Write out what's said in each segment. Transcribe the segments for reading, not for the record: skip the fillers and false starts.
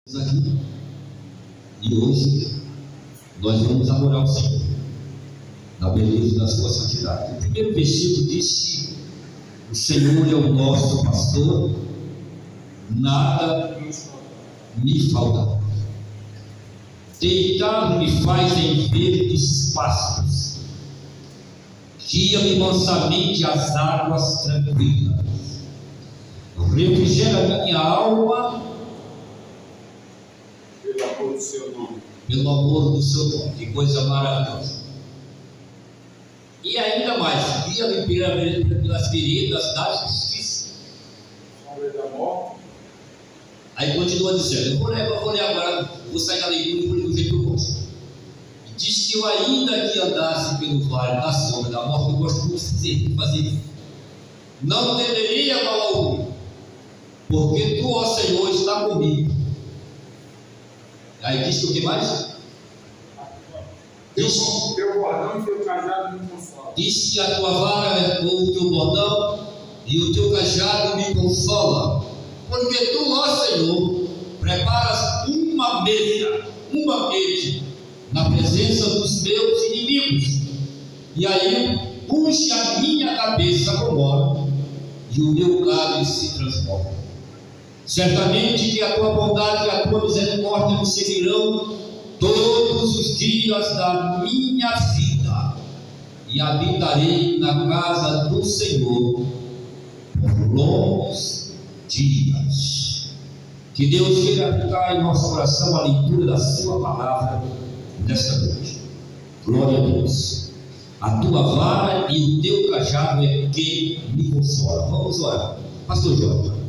aqui e hoje nós vamos adorar o Senhor na beleza da sua santidade. O primeiro versículo diz que o Senhor é o nosso pastor, nada me falta. Deitar-me faz em verdes pastos, guia-me mansamente às águas tranquilas, refrigera minha alma pelo amor do seu nome. Pelo amor do seu nome. Que coisa maravilhosa. E ainda mais, guia-me pelas veredas da justiça. Da morte. Aí continua dizendo, eu vou ler agora, vou sair da leitura e vou ler do jeito que eu gosto. Diz que eu ainda que andasse pelo vale da sombra da morte, eu gosto muito de fazer isso, não temeria mal algum, porque tu, ó Senhor, está comigo. Aí diz que o que mais? Teu bordão e teu cajado me consolam. Diz que a tua vara é o teu bordão e o teu cajado me consola. Porque tu, ó Senhor, preparas uma mesa, um banquete, na presença dos meus inimigos. E aí unge a minha cabeça com óleo e o meu cálice se transforma. Certamente que a tua bondade e a tua misericórdia me seguirão todos os dias da minha vida, e habitarei na casa do Senhor por longos dias. Que Deus queira aplicar em nosso coração a leitura da sua palavra nesta noite. Glória a Deus. A tua vara e o teu cajado é que me consola. Vamos orar. Pastor Jorge.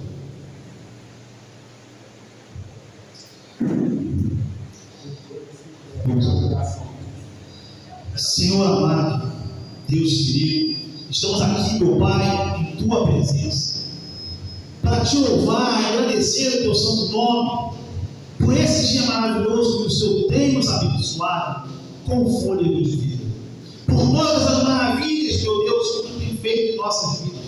Senhor amado, Deus querido, estamos aqui, meu Pai, em tua presença, para te louvar e agradecer o teu santo nome, por esse dia maravilhoso que o Senhor tem nos abençoado com o fôlego de vida, por todas as maravilhas, meu Deus, que tu tem feito em nossas vidas,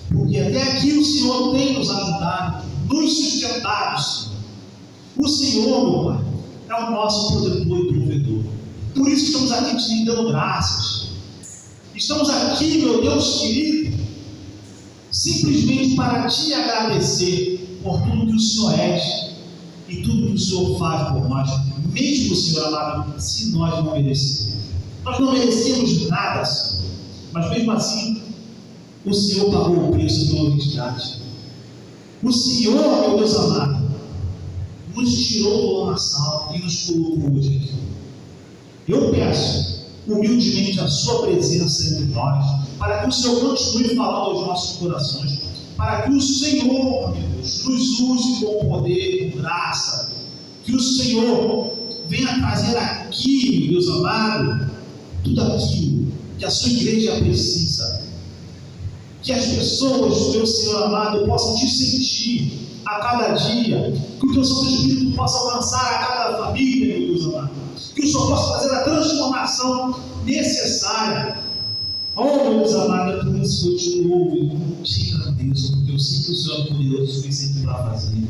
porque até aqui o Senhor tem nos ajudado, nos sustentado, Senhor. O Senhor, meu Pai, é o nosso protetor e provedor. Por isso estamos aqui te dando graças. Estamos aqui, meu Deus querido, simplesmente para te agradecer por tudo que o Senhor é e tudo que o Senhor faz por nós, mesmo, Senhor amado, se nós não merecemos. Nós não merecemos nada, Senhor, mas mesmo assim, o Senhor pagou o preço pela resgate. O Senhor, meu Deus amado, nos tirou do lamaçal e nos colocou hoje aqui. Eu peço humildemente a sua presença entre nós, para que o Senhor continue falando aos nossos corações, para que o Senhor, meu Deus, nos use com poder, com graça, que o Senhor venha trazer aqui, meu Deus amado, tudo aquilo que a sua igreja precisa, que as pessoas, meu Senhor amado, possam te sentir a cada dia, que o teu Santo Espírito possa alcançar a cada família, meu Deus amado, que o Senhor possa fazer a transformação necessária. Oh, meu Deus amado, é por isso que eu te louvo e te agradeço, porque eu sei que o Senhor é poderoso o suficiente para fazer.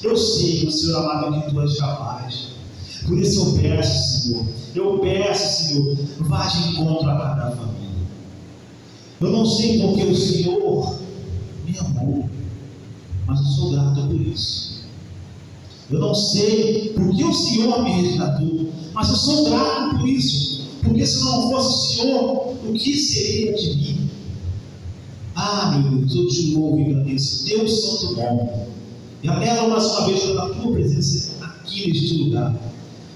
Eu sei, meu Senhor amado, que tu és capaz. Por isso eu peço, Senhor, vá de encontro a cada família. Eu não sei porque o Senhor me amou, mas eu sou grato por isso. Eu não sei porque o Senhor me resgatou, mas eu sou grato por isso, porque se não fosse o Senhor, o que seria de mim? Ah, meu Deus, eu te louvo e agradeço teu santo nome, e anelo mais uma vez pela tua presença aqui neste lugar,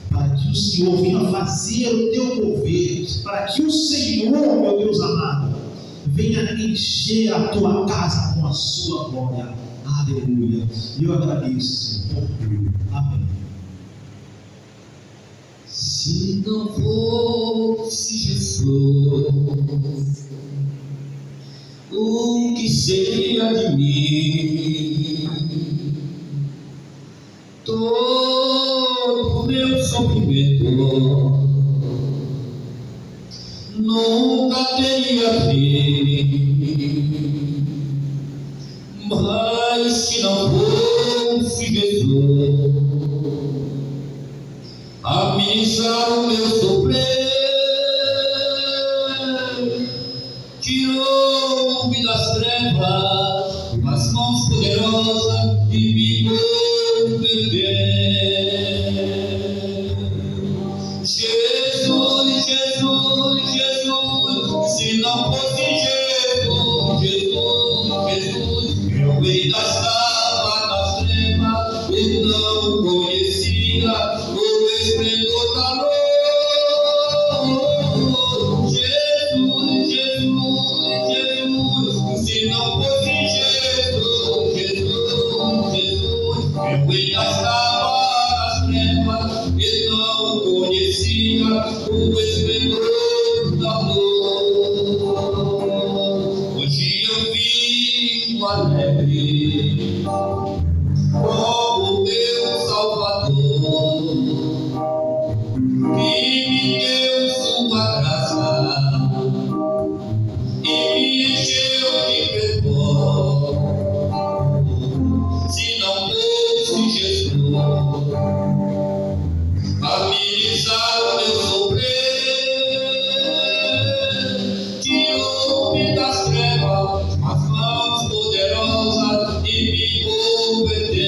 para que o Senhor venha fazer o teu mover, para que o Senhor, meu Deus amado, venha encher a tua casa com a sua glória. Aleluia. E eu agradeço, Senhor, por tudo. Amém. Se não fosse Jesus, o que seria de mim? Todo meu sofrimento nunca teria fim, mas se não fosse Jesus, amenizar o meu sofrer, tirou-me das trevas, com as mãos poderosas e me converteu. Jesus, Jesus, Jesus, se não fosse Jesus, Jesus, Jesus, eu ainda estava nas trevas e não conhecia o esplendor da luz. Jesus, Jesus, Jesus, se não fosse Jesus, Jesus, Jesus, eu ainda estava nas trevas e não conhecia o esplendor da luz. Hoje eu vivo alegre como meu Salvador, que me deu sua graça e me encheu de fervor. Se não fosse Jesus amenizar o meu sofrer, tirou-me das trevas, com as mãos poderosas e me converteu.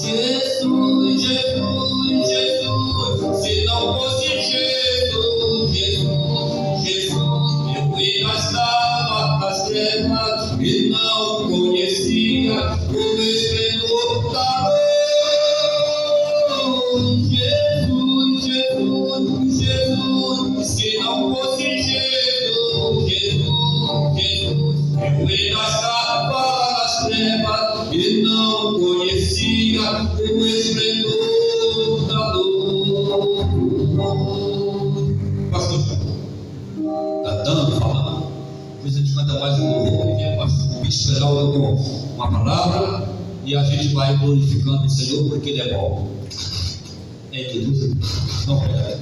Jesus, Jesus, Jesus, se não fosse Jesus, Jesus, Jesus, eu ainda estava nas trevas e não conhecia o esplendor da luz. Jesus, Jesus, Jesus, se não fosse Jesus, Jesus, Jesus, eu ainda estava nas trevas e não conhecia o esplendor da luz. Pastor, cantando, falando, depois a gente canta mais um louvor, porque o pastor esperar uma palavra e a gente vai glorificando o Senhor porque Ele é bom. É que Deus não perde.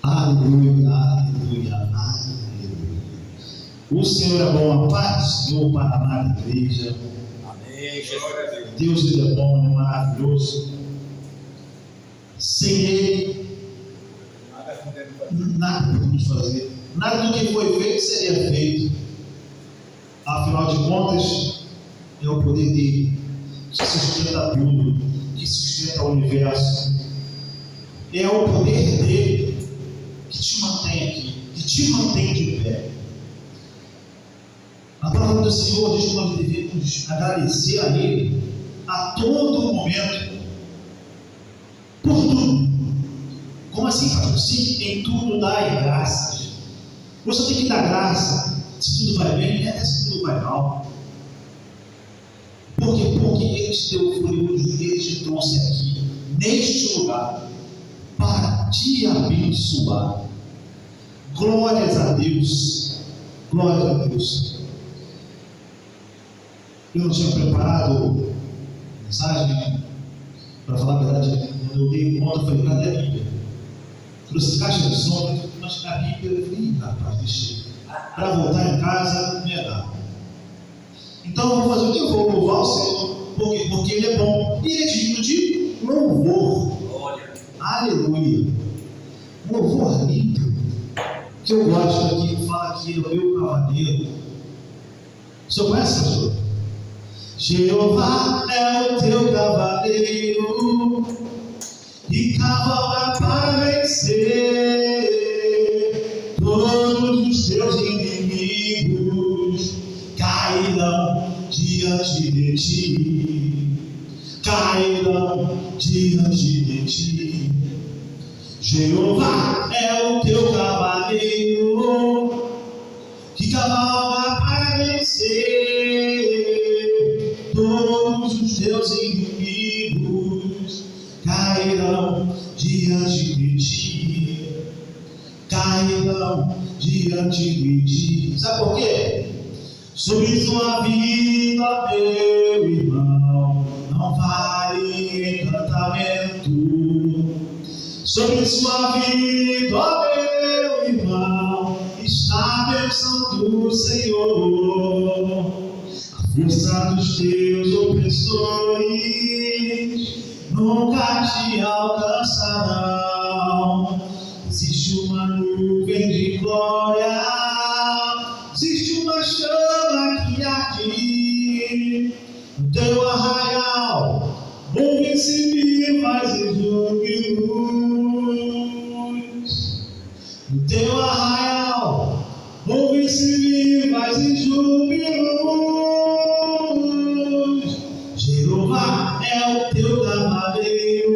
Aleluia, aleluia, aleluia. O Senhor é bom, a paz do Senhor para a igreja. Amém, Jesus. Deus, Ele é bom, Ele é maravilhoso. Sem Ele, nada podemos fazer. Nada do que foi feito seria feito. Afinal de contas, é o poder dele que sustenta tudo, que sustenta o universo. É o poder dele que te mantém aqui, que te mantém de pé. A palavra do Senhor diz que nós devemos agradecer a Ele a todo momento, por tudo. Como assim, pastor? Sim, em tudo dai graças. Você tem que dar graça se tudo vai bem, até se tudo vai mal. Por quê? Porque Ele te deu o fôlego, Ele te trouxe aqui, neste lugar, para te abençoar. Glórias a Deus. Glórias a Deus. Eu não tinha preparado mensagem, para falar a verdade, quando eu dei conta, eu falei, cadê a Bíblia? Trouxe caixa de som, mas a Bíblia, eu falei, rapaz, deixei. Para voltar em casa, não ia dar. Então eu vou fazer o que eu vou louvar o Senhor, porque Ele é bom, e Ele é digno de louvor. Aleluia. Um louvor limpo, que eu gosto aqui, fala que Ele é o meu cavaleiro. O senhor conhece, pastor? Jeová é o teu cavaleiro e cavalga para vencer. Todos os teus inimigos cairão diante de ti, cairão diante de ti. Jeová é o teu cavaleiro que cavalga para vencer. Todos os teus inimigos cairão diante de ti, cairão diante de ti. Sabe por quê? Sobre sua vida, meu irmão, não vale encantamento. Sobre sua vida, meu irmão, está a bênção do Senhor. Força dos teus opressores nunca te alcançarão. Existe uma nuvem de glória, existe uma chama que arde no teu arraial. Ouve-se vivas e júbilos no teu arraial. Ouve-se vivas e júbilos. Jeová é o teu cavaleiro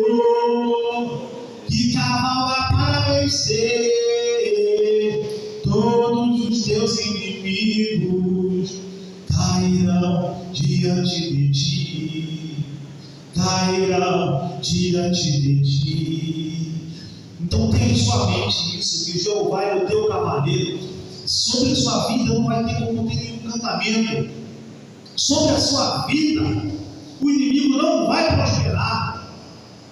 que cavalga para vencer todos os teus inimigos. Cairão diante de ti, cairão diante de ti. Então tenha em sua mente isso, que Jeová é o teu cavaleiro. Sobre a sua vida não vai ter como ter nenhum encantamento. Sobre a sua vida, o inimigo não vai prosperar,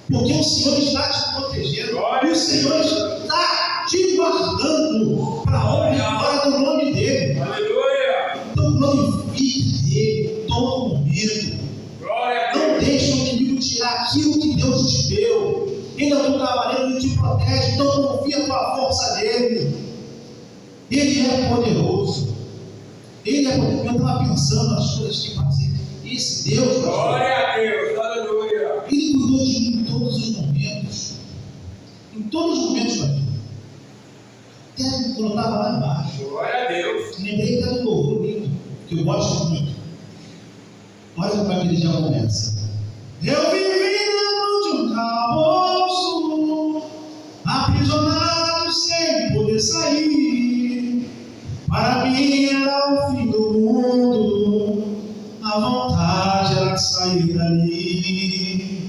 porque o Senhor está te protegendo, o Senhor está te guardando para a honra e glória do nome dele. Aleluia! Então glorifique ele em todo momento. Glória a Não Deus! deixe o inimigo tirar aquilo que Deus te deu. Ele é o teu cavaleiro, ele te protege, então confia a tua força nele. Ele é poderoso. Ele é poderoso. Eu estava pensando nas coisas que fazer. Esse Deus, Glória a Deus! Aleluia! ele cuidou de mim em todos os momentos. Em todos os momentos da vida. Até quando eu estava lá embaixo. Glória a Deus! Lembrei até do louvor lindo, que eu gosto muito. Olha como é que ele já começa. Eu vivi dentro de um calabouço, aprisionado sem poder sair. Para mim era o fim do mundo, a vontade era sair dali.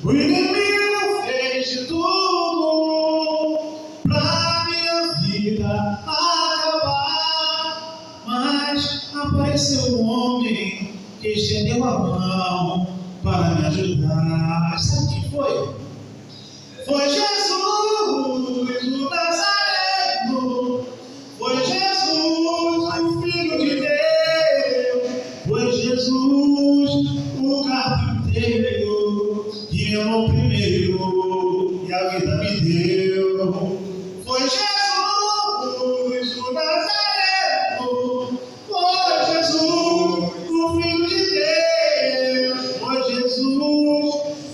O inimigo fez de tudo pra minha vida acabar, mas apareceu um homem que estendeu a mão para me ajudar. Sabe quem foi? Foi Jesus, o Nazareno. Foi Jesus, o Filho de Deus. Foi Jesus, o carpinteiro, que me amou primeiro e a vida me deu. Foi Jesus, o Nazareno. Foi Jesus, o Filho de Deus. Foi Jesus,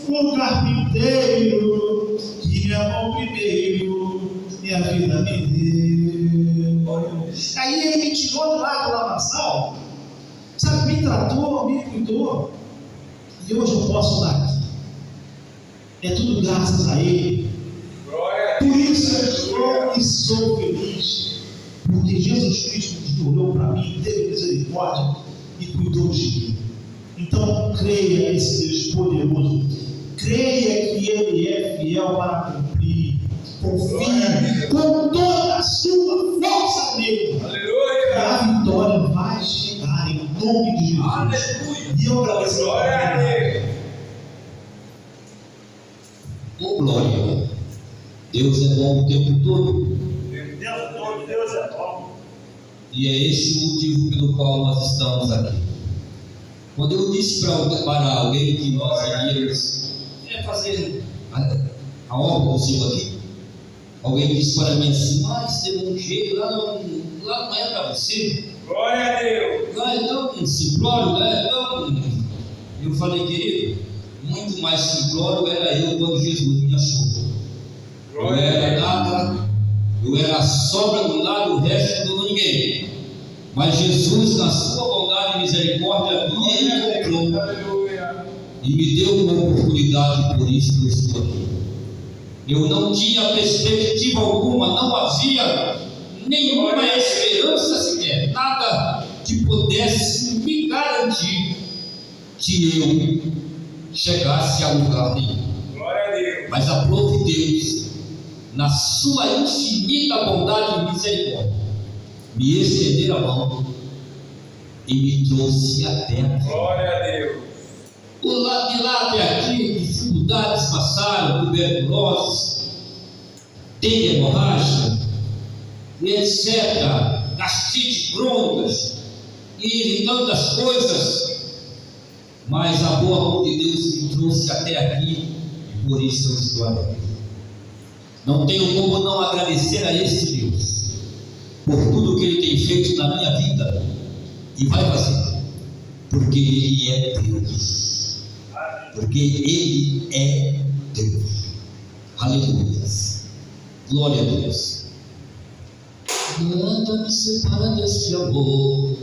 o carpinteiro, que me amou primeiro e a vida me deu. Aí ele me tirou do lado do lamaçal, sabe, me tratou, me cuidou, e hoje eu posso estar aqui. É tudo graças a ele. Glória a Por Deus! isso eu estou e sou feliz, porque Jesus Cristo olhou para mim, teve misericórdia e cuidou de mim. Então creia nesse Deus poderoso, creia que ele é fiel para cumprir. Confie com toda a sua força nele, e Aleluia! a vitória vai chegar em nome de Jesus. Aleluia! E eu agradeço. Glória a Deus! Ô glória! Deus é bom o tempo todo. Deus é bom. E é esse o motivo pelo qual nós estamos aqui. Quando eu disse para alguém que nós iríamos fazer a obra do Senhor aqui, alguém disse para mim assim: mas tem um jeito, lá não é para você. Glória a Deus! Lá é tão simplório, lá é tão. Eu falei, querido, muito mais simplório era eu quando Jesus me achou. Eu Glória a era Deus! nada, eu era a sobra do lado, o resto do ninguém. Mas Jesus, na sua bondade e misericórdia, me encontrou Aleluia! e me deu uma oportunidade, por isso que eu estou aqui. Eu não tinha perspectiva alguma, não havia nenhuma esperança sequer, nada que pudesse me garantir que eu chegasse a lugar nenhum. Glória a Deus! Mas aprove Deus, na sua infinita bondade e misericórdia, me estender a mão e me trouxe até aqui. Glória a Deus! De lá até aqui, dificuldades passaram, tuberculose, dengue hemorrágica, etc., gastrite crônicas, e em tantas coisas, mas a boa mão de Deus me trouxe até aqui, e por isso eu estou alegre. Não tenho como não agradecer a esse Deus por tudo que Ele tem feito na minha vida e vai fazer, porque Ele é Deus. Porque Ele é Deus. Aleluia. Glória a Deus. Nada me separa desse amor.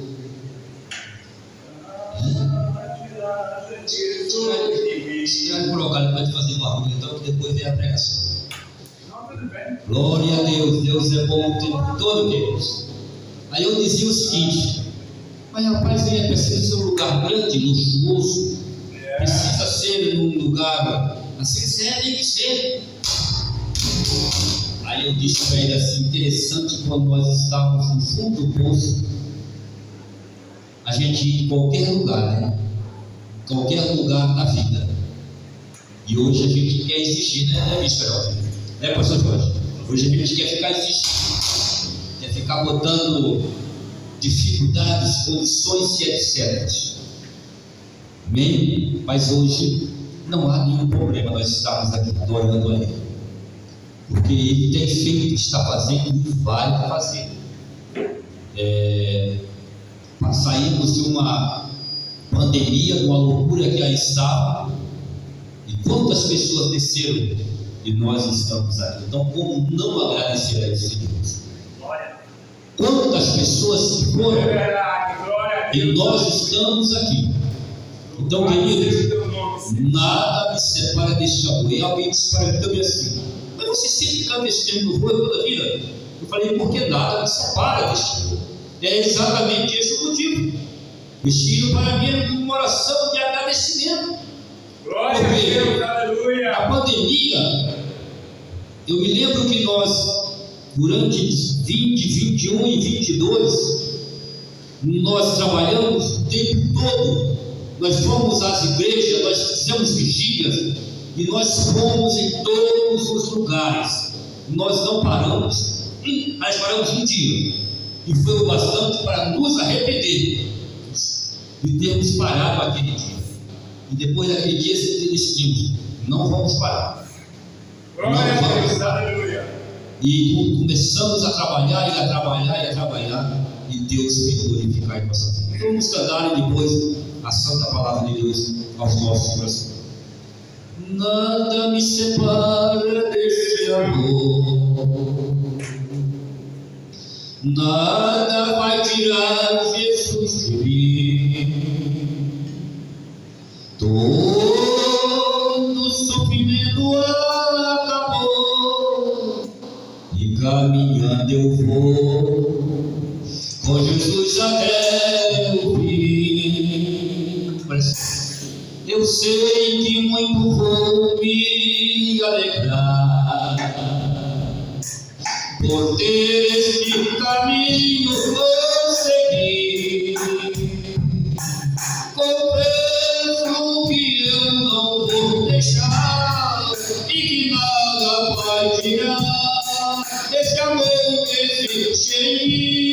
Tirar colocar ele para fazer barulho, então que depois vem a pregação. Glória a Deus, Deus é bom o tempo todo, Deus. Aí eu dizia o seguinte: mas rapaz, precisa ser um lugar grande, luxuoso, precisa ser num lugar assim, tem que ser. Aí eu disse para ele assim: interessante, quando nós estávamos no fundo do poço, a gente ia em qualquer lugar, né? Qualquer lugar da vida. E hoje a gente quer exigir, né, Bispo? Né, pastor Jorge? Hoje a gente quer ficar exigindo, quer ficar botando dificuldades, condições e etc. Amém? Mas hoje não há nenhum problema nós estarmos aqui adorando a Ele, porque Ele tem feito, está fazendo e vai fazer. Saímos de uma pandemia, de uma loucura que aí estava, e quantas pessoas desceram e nós estamos aqui. Então, como não agradecer a esse Deus? Quantas pessoas se foram e nós estamos aqui? Então, queridos, nada me separa deste amor. E alguém disse para mim também assim: mas você sempre canta esse tempo no fogo toda a vida? Eu falei: porque nada me separa deste amor. É exatamente esse o motivo. Este hino para mim é uma oração de agradecimento. Glória a Deus, aleluia. A pandemia, eu me lembro que nós, durante 20, 21 e 22, nós trabalhamos o tempo todo. Nós fomos às igrejas, nós fizemos vigílias e nós fomos em todos os lugares. Nós não paramos, nós paramos um dia, e foi o bastante para nos arrepender de termos parado aquele dia. E depois daquele dia decidimos: não vamos parar. Glória a Deus, aleluia. E começamos a trabalhar e a trabalhar e a trabalhar, e Deus me glorificar em nossa vida. Então vamos cantar e depois a santa palavra de Deus aos nossos corações. Nada me separa deste amor, nada vai tirar Jesus de mim. Todo sofrimento acabou e caminhando eu vou com Jesus até o fim. Eu sei que muito vou me alegrar por ter este caminho conseguir. Confesso que eu não vou deixar e que nada vai tirar esse amor que existe em mim.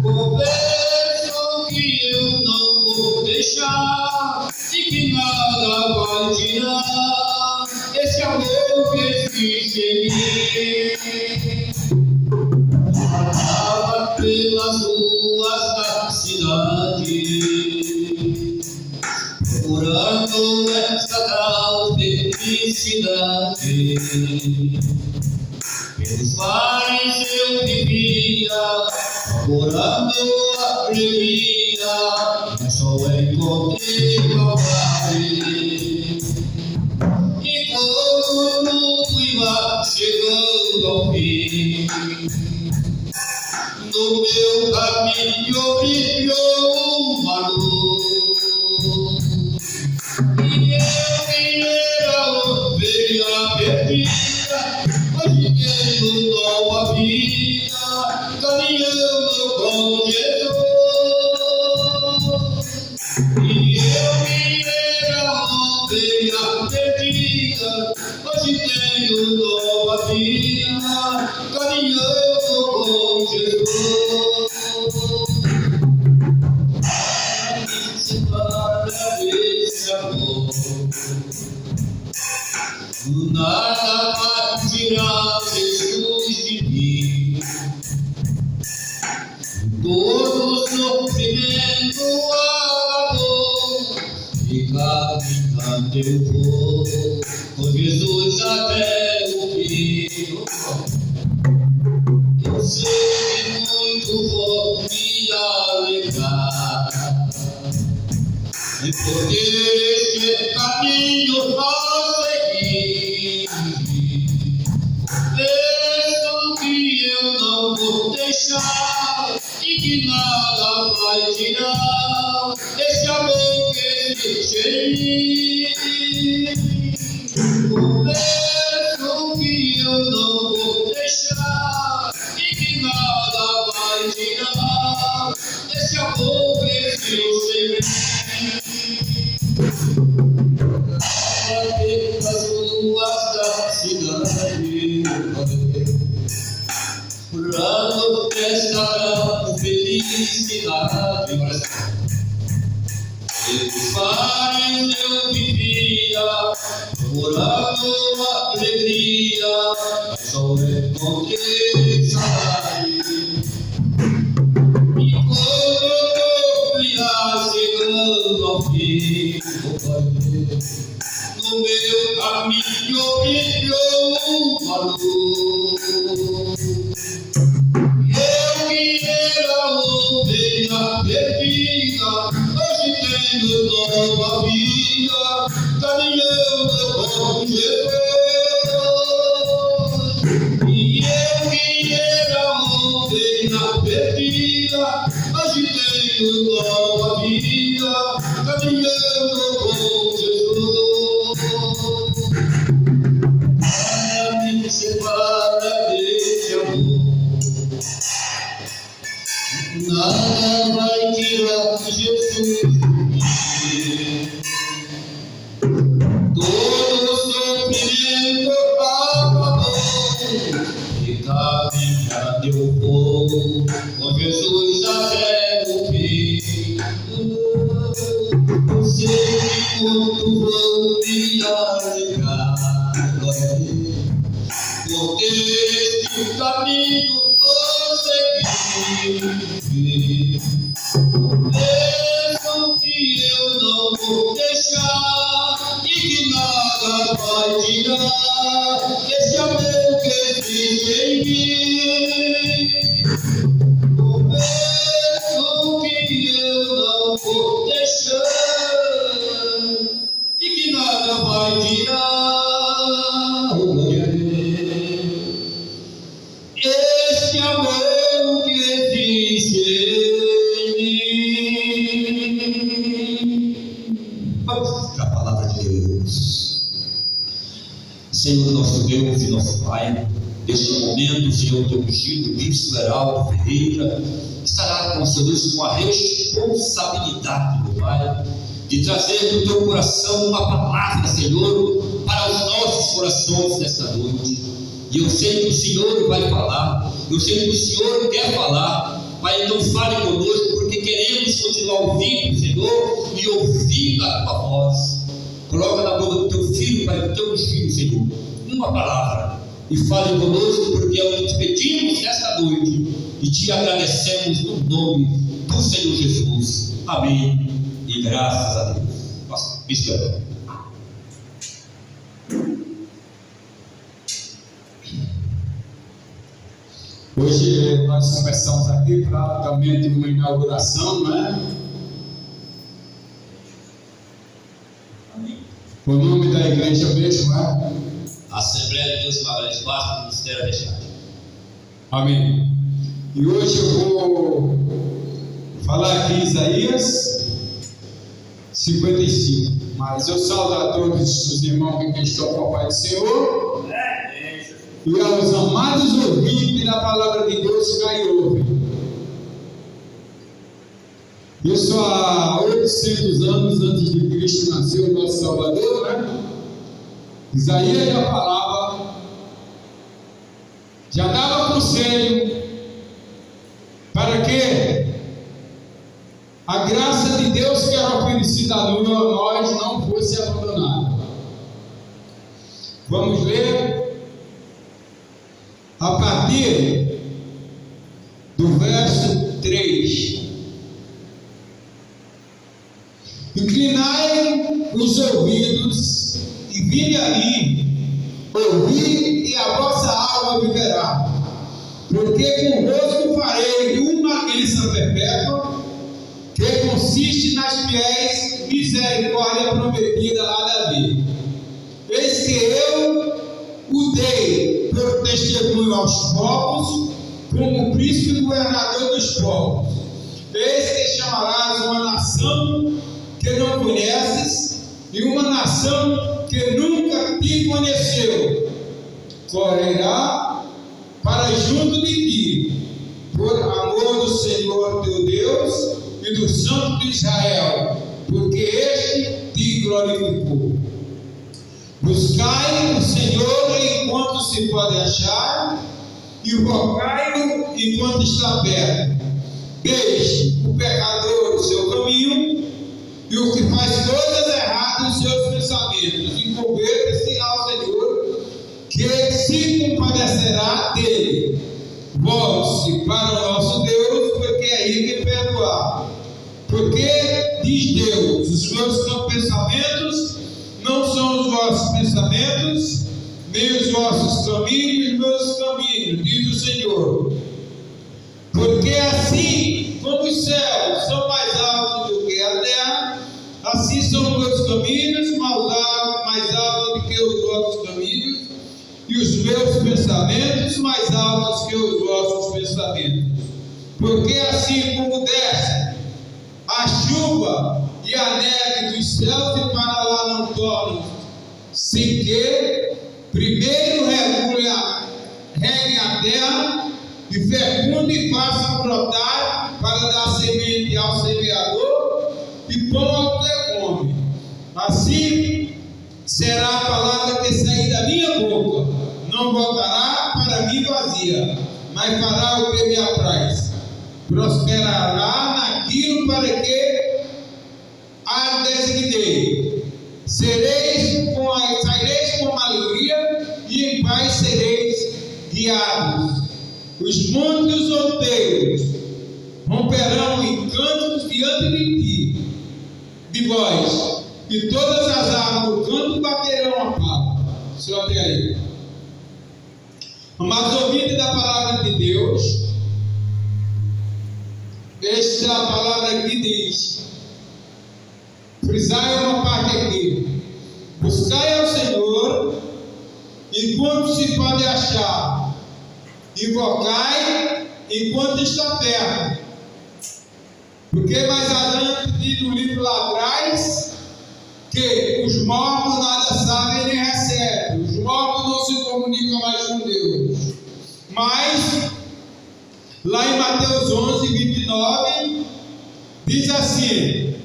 Confesso que eu não vou deixar e que nada vai tirar esse amor que existe em mim. Andava pelas ruas da cidade, procurando esta tal felicidade. Pelos mares eu vivia, procurando alegria, mas só encontrei maldade. E quando tudo ia chegando ao fim, no meu caminho brilhou uma luz, e eu que era ovelha perdida, hoje tenho nova vida, caminhando com Jesus. E eu que era ovelha perdida, hoje tenho nova vida, caminhando com Jesus. eu vou com Jesus até o fim. Eu sei que muito vou me alegrar, e por este caminho vou seguir. Confesso que eu não vou deixar e que nada vai tirar esse amor que existe em mim. Confesso que eu não vou deixar e que nada vai tirar esse amor que existe em mim. As ruas da cidade, curando desta felicidade. Esses mares eu vivia, procurando alegria, mas só encontrei saudade. E quando eu ia chegando ao fim, no meu caminho brilhou uma luz. Eu que era ovelha perdida, hoje tenho nova vida, caminhando com Jesus. E eu que era ovelha perdida, hoje tenho nova vida, caminhando com Jesus. Nada me separa desse amor, nada vai tirar Jesus de mim. Todo sofrimento acabou, e caminhando eu vou com Jesus até o fim. Eu sei que quando vou me alegrar, por este caminho vou seguir. Confesso que eu não vou deixar e que nada vai tirar esse amor que existe em mim. Confesso que eu não vou deixar e que nada vai tirar esse amor que existe em mim. Vamos para a palavra de Deus. Senhor nosso Deus e nosso Pai, neste momento, Senhor, teu ungido bispo Heraldo Ferreira estará concedendo com a responsabilidade, meu Pai, de trazer do teu coração uma palavra, Senhor, para os nossos corações nesta noite. E eu sei que o Senhor vai falar, eu sei que o Senhor quer falar, mas então fale conosco, porque queremos continuar ouvindo, Senhor, e ouvindo a tua voz. Coloca na boca do teu filho, Pai, do teu filho, Senhor, uma palavra, e fale conosco, porque é o que te pedimos nesta noite, e te agradecemos no nome do Senhor Jesus. Amém. E graças a Deus. Nossa, bispo. Hoje nós começamos aqui praticamente uma inauguração, né? O nome da igreja mesmo é Assembleia de Deus para Espaço do Ministério da Chave. Amém. E hoje eu vou falar aqui em Isaías 55. Mas eu saúdo a todos os irmãos que estão com o Pai do Senhor e aos amados ouvintes da palavra de Deus que aí ouvem. Isso há 800 anos antes de Cristo nasceu o nosso Salvador, né? Isaías já falava, já dava conselho para que a graça de Deus que era oferecida a nós não fosse abandonada. Vamos ler a partir do verso 3. Inclinai os ouvidos e vinde a mim, ouvi e a vossa alma viverá. Porque convosco farei uma aliança perpétua, que consiste nas fiéis misericórdia prometida a Davi. Eis que eu o dei por testemunho aos povos, como príncipe governador dos povos. Eis que chamarás uma nação que não conheces, e uma nação que nunca te conheceu. Correrá para junto de ti, por amor do Senhor teu Deus e do Santo de Israel, porque este te glorificou. Buscai o Senhor enquanto se pode achar, e invocai-o enquanto está perto. Deixe o pecador o seu caminho, e o que faz coisas erradas os seus pensamentos, e converta-se ao Senhor, que se compadecerá dele. Volte-se para o nosso Deus, porque é rico em perdoar. Porque, diz Deus, os meus pensamentos não são os vossos pensamentos, nem os vossos caminhos, os meus caminhos, diz o Senhor. Porque assim como os céus são mais altos do que a terra, assim são os meus caminhos mais altos do que os vossos caminhos, e os meus pensamentos mais altos que os vossos pensamentos. Porque assim como desce a chuva e a neve dos céus e para lá não tornam, sem que primeiro reguem a terra e fecunde e façam brotar para dar semente ao semeador e pão ao que come. Assim será a palavra que sair da minha boca, não voltará para mim vazia, mas fará o que me apraz. Prosperará naquilo para que a designei. Saireis com alegria e em paz sereis guiados. Os montes e os outeiros romperão em cantos diante de vós, e todas as árvores do campo baterão a palma. Só até aí. Mas ouvindo da palavra de Deus, esta palavra aqui diz: frisai uma parte aqui, buscai ao Senhor enquanto se pode achar, invocai enquanto está perto. Porque mais adiante diz no livro lá atrás que os mortos nada sabem nem recebem, os mortos não se comunicam mais com Deus. Mas lá em Mateus 11, 29 diz assim: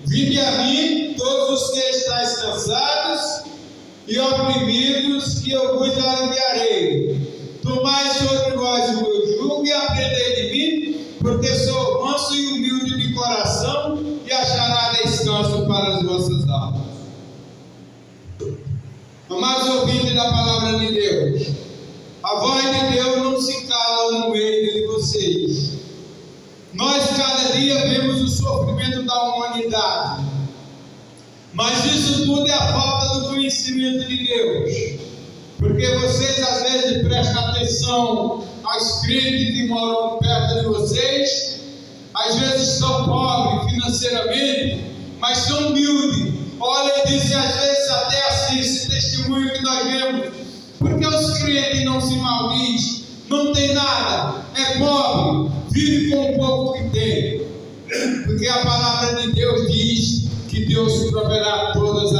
vinde a mim todos os que estáis cansados e oprimidos, que eu vos aliviarei. Tomai sobre vós o meu jugo e aprendei de mim, porque sou manso e humilde de coração, e achará descanso para as vossas almas. Amados ouvintes da palavra de Deus, a voz de Deus não se cala no meio de vocês. Nós cada dia vemos o sofrimento da humanidade, mas isso tudo é a falta do conhecimento de Deus. Porque vocês às vezes prestam atenção aos crentes que moram perto de vocês, às vezes são pobres financeiramente, mas são humildes. Olha, e dizem às vezes até assim, esse testemunho que nós vemos: porque os crentes não se maldizem, não tem nada, é pobre, vive com o pouco que tem. Porque a palavra de Deus diz que Deus proverá todas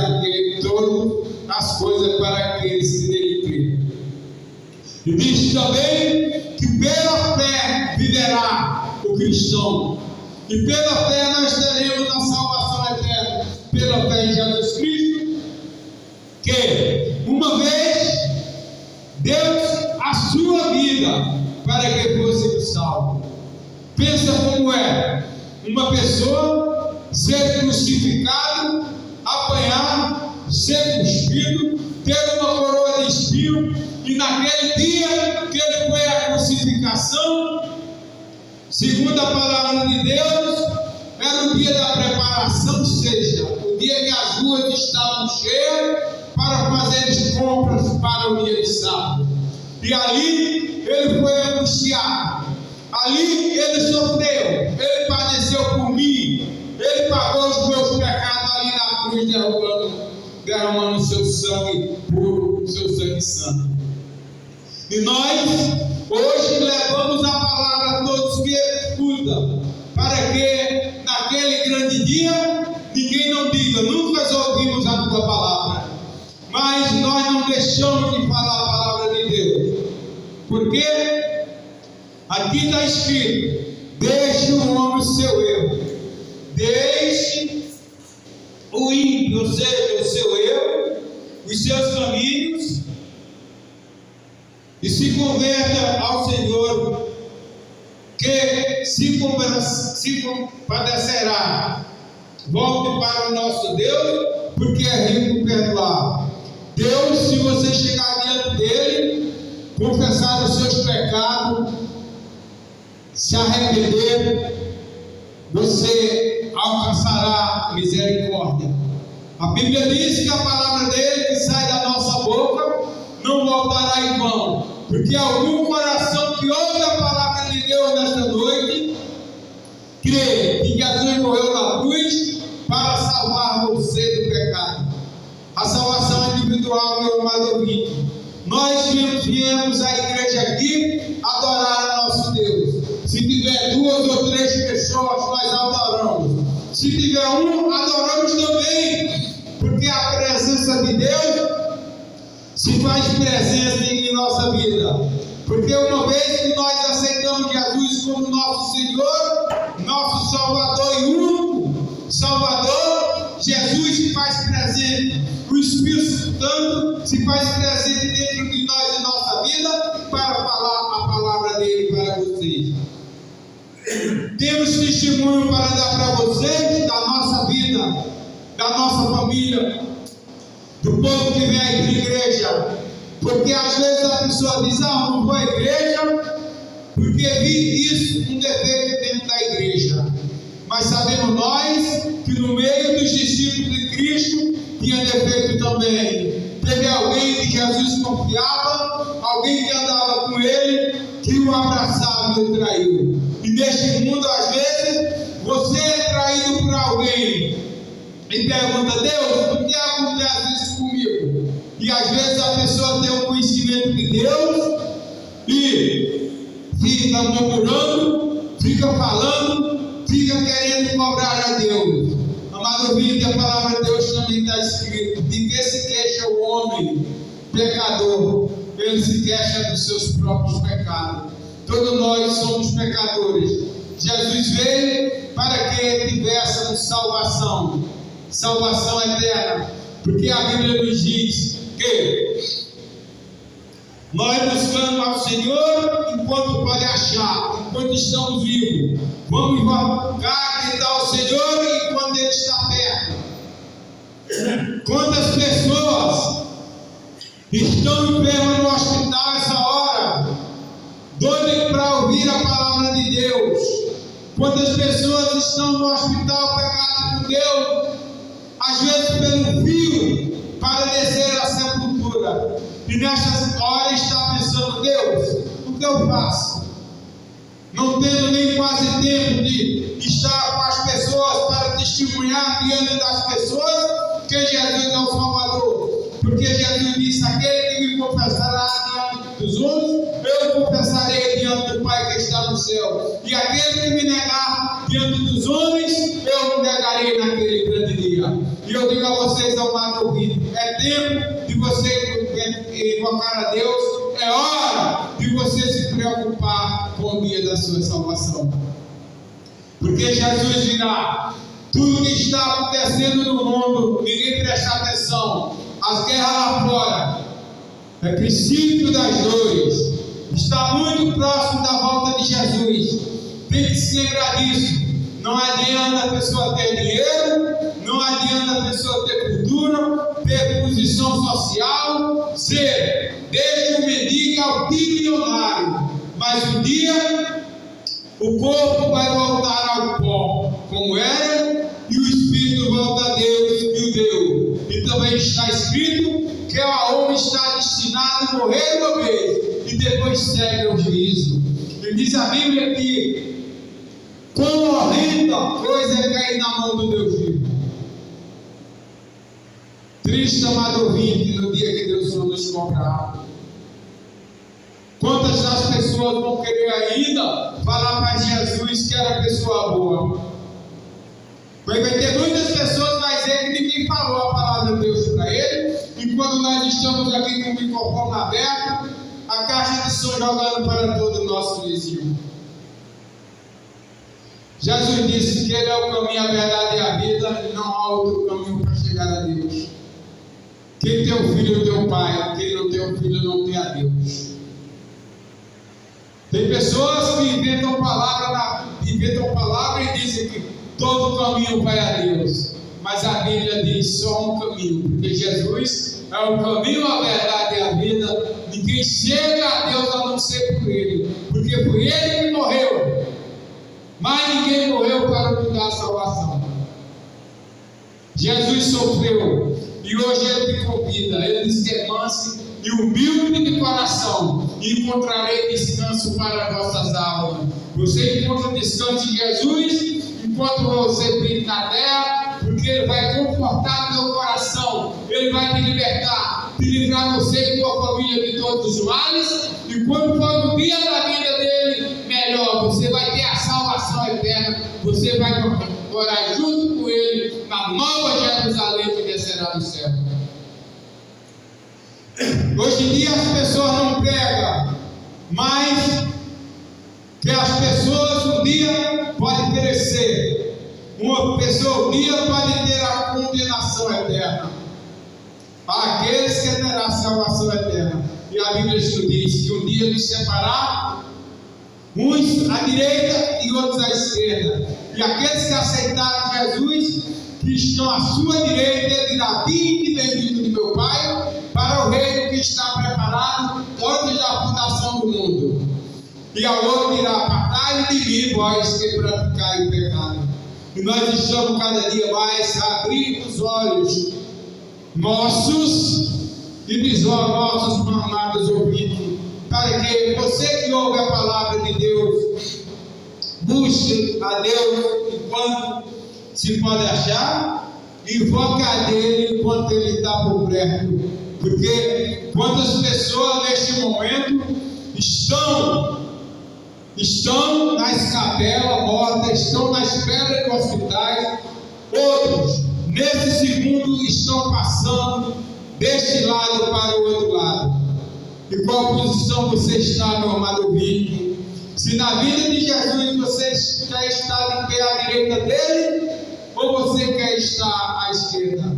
as coisas para aqueles que nele creem. E diz também que pela fé viverá o cristão, e pela fé nós teremos a salvação eterna, pela fé em Jesus Cristo, que uma vez Deus a sua vida para que fosse salvo. Pensa como é uma pessoa ser crucificado, apanhar, ser cuspido, ter uma coroa de espinho, e naquele dia que ele foi à crucificação, segundo a palavra de Deus, era o dia da preparação, seja, o dia que as ruas estavam cheias para fazer as compras para o dia de sábado. E ali ele foi angustiado, ali ele sofreu, ele padeceu por mim, ele pagou os meus pecados ali na cruz, derramando seu sangue puro, seu sangue santo. E nós hoje levamos a palavra a todos que escutam, para que naquele grande dia ninguém não diga, nunca ouvimos a tua palavra. Mas nós não deixamos de falar a palavra de Deus, porque aqui está escrito: deixe o homem o seu erro, deixe o ímpio, ou seja, o seu erro, os seus caminhos, e se converta ao Senhor, que se compadecerá. Volte para o nosso Deus, porque é rico em perdoar. Deus, se você chegar diante dele, confessar os seus pecados, se arrepender, você alcançará misericórdia. A Bíblia diz que a palavra dele que sai da nossa boca não voltará em vão, porque algum coração que ouve a palavra de Deus nesta noite crê que Jesus morreu na cruz para salvar você do pecado. A salvação é individual, meu amado ouvinte. Nós viemos à igreja aqui adorar a nosso Deus. Se tiver 2 ou 3 pessoas, nós adoramos. Se tiver um, adoramos também, porque a presença de Deus se faz presente em nossa vida. Porque uma vez que nós aceitamos Jesus como nosso Senhor, nosso Salvador e único Salvador, Jesus se faz presente. O Espírito Santo se faz presente dentro de nós e nossa vida para falar a palavra dele para vocês. Temos testemunho para dar para vocês da nossa vida, da nossa família, do povo que vem à igreja. Porque às vezes a pessoa diz: não vou à igreja porque vi isso, um defeito dentro da igreja. Mas sabemos nós que no meio dos discípulos de Cristo tinha defeito também. Teve alguém que Jesus confiava, alguém que andava com ele, que o abraçava e o traiu. E neste mundo, às vezes, você é traído por alguém e pergunta: Deus, por que acontece isso comigo? E às vezes a pessoa tem um conhecimento de Deus e fica murmurando, fica falando, fica querendo cobrar a Deus. Amado ouvinte, a palavra de Deus também está escrito: de que se queixa o homem pecador? Ele se queixa dos seus próprios pecados. Todos nós somos pecadores. Jesus veio para que tivéssemos salvação, salvação eterna, porque a Bíblia nos diz que nós buscamos ao Senhor enquanto pode achar, enquanto estamos vivos. Vamos invocar, gritar ao Senhor enquanto Ele está perto. Quantas pessoas estão enfermas no hospital essa hora, doidas para ouvir a palavra de Deus? Quantas pessoas estão no hospital pegadas por Deus, às vezes pelo fio, para descer à sepultura? E nessas horas está pensando: Deus, o que eu faço? Não tendo nem quase tempo de estar com as pessoas para testemunhar diante das pessoas que Jesus é o Salvador. Porque Jesus disse: aquele que me confessará diante dos homens, eu confessarei diante do Pai que está no céu. E aquele que me negar diante dos homens, eu me negarei naquele grande dia. E eu digo a vocês, amado ouvinte, é tempo de você invocar a Deus, é hora de você se preocupar com o dia da sua salvação. Porque Jesus dirá: tudo que está acontecendo no mundo, ninguém presta atenção. As guerras lá fora, é princípio das dores. Está muito próximo da volta de Jesus. Tem que se lembrar disso. Não adianta a pessoa ter dinheiro, não adianta a pessoa ter cultura, ter posição social, ser desde o mendigo ao bilionário. Mas um dia o corpo vai voltar ao pó. como era, e o Espírito volta a Deus e o deu. E também está escrito que o homem está destinado a morrer uma vez, e depois segue o juízo. E diz a Bíblia que quão horrenda coisa é cair na mão do Deus vivo. Triste, amado ouvinte, no dia que Deus for nos cobrar. Quantas das pessoas vão querer ainda falar para Jesus que era pessoa boa? Vai ter muitas pessoas, mas ele ninguém falou a palavra de Deus para ele. E quando nós estamos aqui com o microfone aberto, a caixa de som jogando para todo o nosso vizinho. Jesus disse que ele é o caminho, a verdade e a vida, e não há outro caminho para chegar a Deus. Quem tem o filho tem o Pai, quem não tem o filho não tem a Deus. Tem pessoas que inventam palavra e dizem que todo caminho vai a Deus. Mas a Bíblia diz só um caminho, porque Jesus é o caminho, a verdade e a vida. Ninguém chega a Deus a não ser por Ele, porque foi Ele que morreu. Mas ninguém morreu para nos dar salvação. Jesus sofreu e hoje Ele te convida. Ele diz que é manso e humilde de coração, e encontrarei descanso para as vossas almas. Você encontra descanso em Jesus enquanto você vive na terra, porque Ele vai confortar o teu coração, Ele vai te libertar, te livrar você e tua família de todos os males. E quando for o dia da vida dele, melhor, você vai ter a salvação eterna, você vai morar junto com Ele na nova Jerusalém que descerá do céu. Hoje em dia as pessoas não pregam, mas que as pessoas um dia podem perecer. Uma pessoa um dia pode ter a condenação eterna. Para aqueles que terão a salvação eterna. E a Bíblia nos diz que um dia nos separar, uns à direita e outros à esquerda. E aqueles que aceitaram Jesus, que estão à sua direita, ele dirá: vinde bendito de meu Pai, para o reino que está preparado antes da fundação do mundo. E ao outro dirá: apartai de mim, vós que praticai o pecado. E nós estamos cada dia mais a abrir os olhos nossos e dos nossos amados ouvintes, para que você que ouve a palavra de Deus busque a Deus enquanto se pode achar, invoque a dele enquanto ele está por perto. Porque quantas pessoas neste momento estão nas capelas mortas, estão nas pedras de hospitais, outros nesse segundo estão passando deste lado para o outro lado. E qual posição você está, meu amado ouvinte? Se na vida de Jesus você quer estar de pé à direita dele, ou você quer estar à esquerda?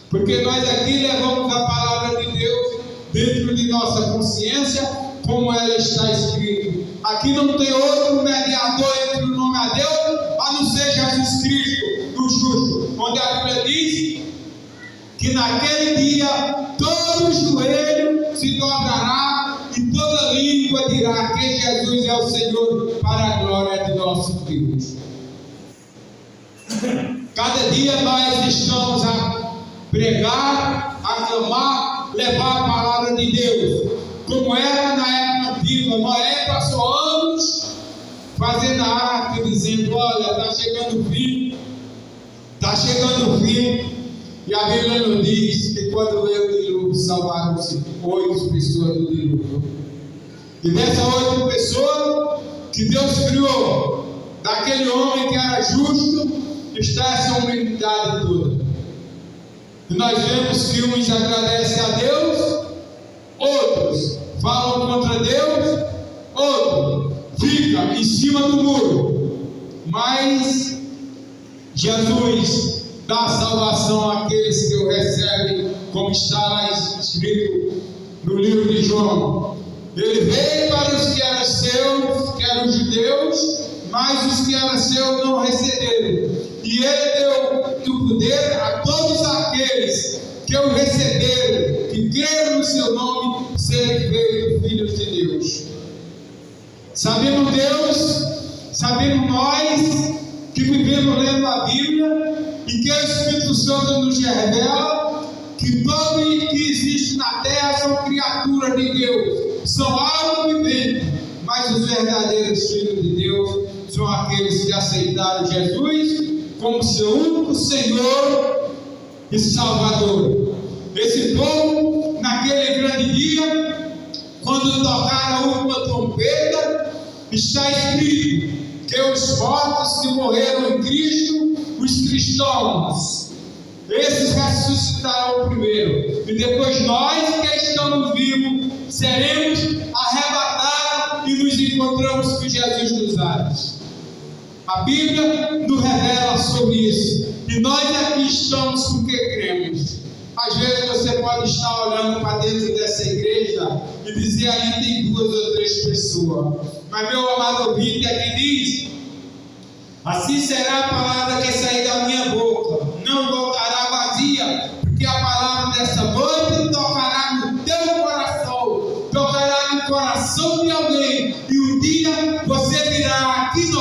Porque nós aqui levamos a palavra de Deus dentro de nossa consciência, como ela está escrita. Aqui não tem outro mediador entre o nome a Deus, a não ser Jesus Cristo, o justo. Onde a Bíblia diz que naquele dia todo joelho se dobrará e toda língua dirá que Jesus é o Senhor, para a glória de nosso Deus. Cada dia nós estamos a pregar, a clamar, levar a palavra de Deus, como era na época antiga. Noé passou anos fazendo a arte, dizendo: olha, está chegando o fim, está chegando o fim. E a Bíblia nos diz que quando veio o dilúvio, salvaram-se 8 pessoas do dilúvio. E dessas 8 pessoas que Deus criou, daquele homem que era justo, está essa humanidade toda. E nós vemos que uns agradecem a Deus, outros falam contra Deus, outros ficam em cima do muro. Mas Jesus dá salvação àqueles que o recebem, como está lá escrito no livro de João. Ele veio para os que eram seus, que eram judeus, mas os que eram seus não receberam. E ele deu o poder a todos aqueles que o receberam, que creram no seu nome, serem feitos filhos de Deus. Sabemos Deus, sabemos nós que vivemos lendo a Bíblia e que o Espírito Santo nos revela que todo que existe na terra são criaturas de Deus, são algo vivente, mas os verdadeiros filhos de Deus são aqueles que aceitaram Jesus como seu único Senhor e Salvador. Esse povo, naquele grande dia, quando tocaram a última trompeta, está escrito que os mortos que morreram em Cristo, os cristãos, esses ressuscitarão primeiro, e depois nós que estamos vivos seremos arrebatados e nos encontramos com Jesus nos ares. A Bíblia nos revela sobre isso, e nós aqui estamos porque cremos. Às vezes você pode estar olhando para dentro dessa igreja e dizer: ali tem 2 ou 3 pessoas. Mas meu amado ouvinte, aqui diz: assim será a palavra que sair da minha boca, não voltará vazia, porque a palavra dessa noite tocará no teu coração, tocará no coração de alguém, e um dia você virá aqui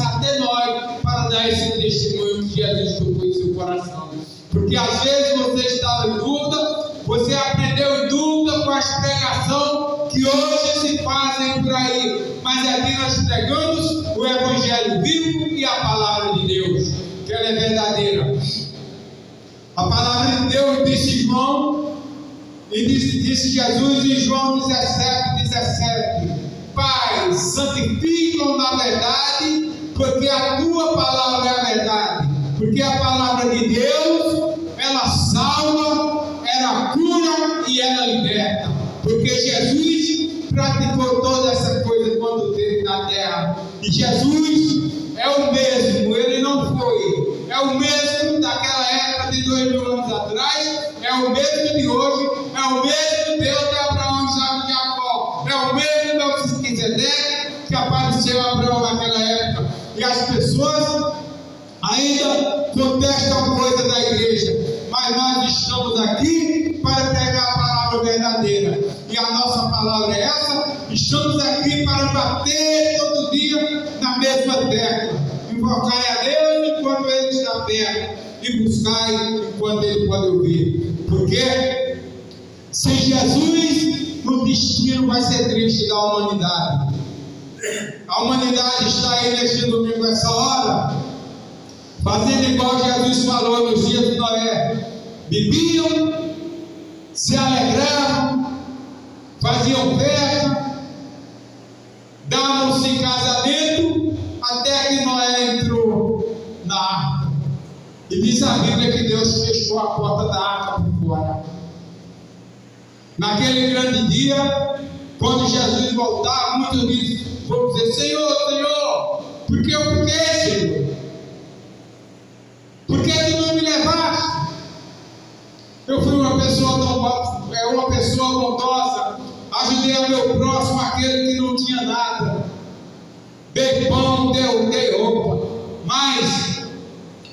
até nós, para dar esse testemunho que Jesus tocou em seu coração. Porque às vezes você estava em dúvida, você aprendeu em dúvida com as pregações que hoje se fazem por aí, mas aqui nós pregamos o Evangelho vivo e a palavra de Deus, que ela é verdadeira. A palavra de Deus disse João, e disse Jesus em João 17:17: Pai, santifica-o na verdade, porque a tua palavra é a verdade. Porque a palavra de Deus, ela salva, ela cura e ela liberta. Porque Jesus praticou toda essa coisa quando esteve na terra. E Jesus é o mesmo, ele não foi. É o mesmo daquela época de 2000 anos atrás, é o mesmo de hoje, é o mesmo Deus de Abraão, Isaac e Jacó, é o mesmo Melquisedeque que apareceu a Abraão naquela época. E as pessoas ainda contestam coisa da igreja, mas nós estamos aqui para pregar a palavra verdadeira, e a nossa palavra é essa. Estamos aqui para bater todo dia na mesma tecla, invocar a Deus enquanto Ele está perto, e buscar enquanto Ele pode ouvir, porque sem Jesus o destino vai ser triste da humanidade. A humanidade está aí neste domingo, essa hora, fazendo igual Jesus falou nos dias de Noé: bebiam, se alegravam, faziam festa, davam-se em casamento, até que Noé entrou na arca. E diz a Bíblia que Deus fechou a porta da arca por fora. Naquele grande dia, quando Jesus voltar, muitos vão dizer: Senhor, Senhor, por que eu fiquei, Senhor? Por que tu não me levaste? Eu fui uma pessoa bondosa, ajudei ao meu próximo, aquele que não tinha nada, dei pão, dei roupa, mas